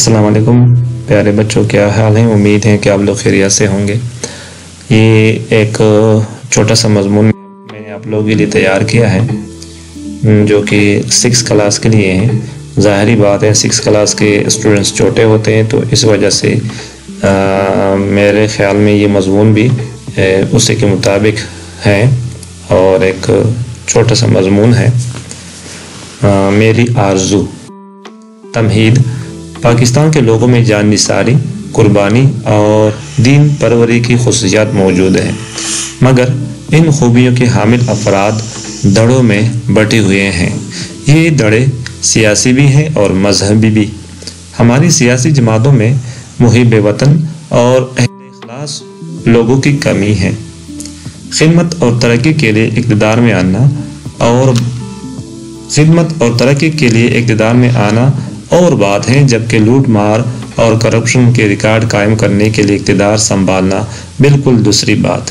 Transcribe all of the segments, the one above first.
السلام علیکم پیارے بچوں، کیا حال ہیں؟ امید ہے کہ آپ لوگ خیریت سے ہوں گے۔ یہ ایک چھوٹا سا مضمون میں نے آپ لوگوں کے لیے تیار کیا ہے جو کہ 6 کلاس کے لیے ہیں۔ ظاہری بات ہے 6 کلاس کے اسٹوڈنٹس چھوٹے ہوتے ہیں، تو اس وجہ سے میرے خیال میں یہ مضمون بھی اسی کے مطابق ہے اور ایک چھوٹا سا مضمون ہے۔ میری آرزو۔ تمہید۔ پاکستان کے لوگوں میں جان نثاری، قربانی اور دین پروری کی خصوصیات موجود ہیں، مگر ان خوبیوں کے حامل افراد دڑوں میں بٹے ہوئے ہیں۔ یہ دڑے سیاسی بھی ہیں اور مذہبی بھی۔ ہماری سیاسی جماعتوں میں محب وطن اور اہل اخلاص لوگوں کی کمی ہے۔ خدمت اور ترقی کے لیے اقتدار میں آنا اور بات ہے، جبکہ لوٹ مار اور کرپشن کے ریکارڈ قائم کرنے کے لیے اقتدار سنبھالنا بالکل دوسری بات۔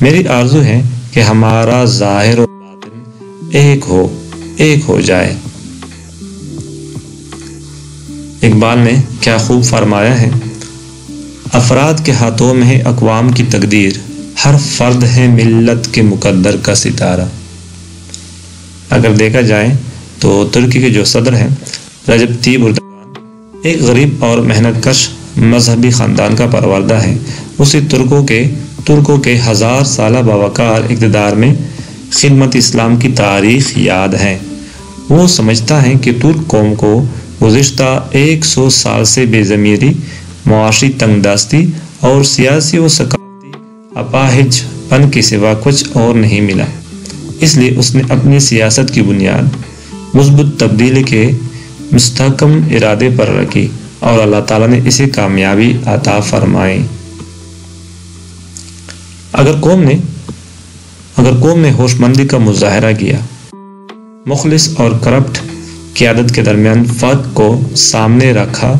میری آرزو ہے کہ ہمارا ظاہر و باطن ایک ہو جائے۔ اقبال نے کیا خوب فرمایا ہے، افراد کے ہاتھوں میں ہے اقوام کی تقدیر، ہر فرد ہے ملت کے مقدر کا ستارہ۔ اگر دیکھا جائے تو ترکی کے جو صدر ہیں رجب طیب اردوغان ایک غریب اور محنت کش مذہبی خاندان کا پروردہ ہے۔ اسے ترکوں کے 1000 سالہ باوقار اقتدار میں خدمت اسلام کی تاریخ یاد ہے۔ وہ سمجھتا ہے کہ ترک قوم کو گزشتہ 100 سال سے بے ضمیری، معاشی تنگ دستی اور سیاسی و ثقافتی اپاہج پن کے سوا کچھ اور نہیں ملا۔ اس لیے اس نے اپنی سیاست کی بنیاد مثبت تبدیلی کے مستحکم ارادے پر رکھی اور اللہ تعالیٰ نے اسے کامیابی عطا فرمائی۔ اگر قوم نے ہوش مندی کا مظاہرہ کیا، مخلص اور کرپٹ قیادت کے درمیان فرق کو سامنے رکھا،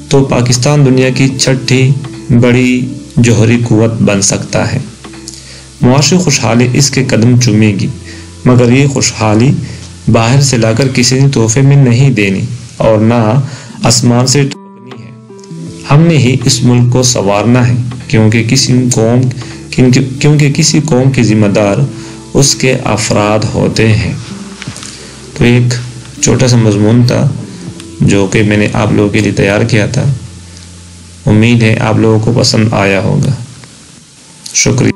تو پاکستان دنیا کی 6ٹھی بڑی جوہری قوت بن سکتا ہے۔ معاشی خوشحالی اس کے قدم چومے گی، مگر یہ خوشحالی باہر سے لا کر کسی نے تحفے میں نہیں دینی اور نہ آسمان سے ٹپکنی ہے۔ ہم نے ہی اس ملک کو سنوارنا ہے، کیونکہ کسی قوم کے ذمہ دار اس کے افراد ہوتے ہیں۔ تو ایک چھوٹا سا مضمون تھا جو کہ میں نے آپ لوگوں کے لیے تیار کیا تھا۔ امید ہے آپ لوگوں کو پسند آیا ہوگا۔ شکریہ۔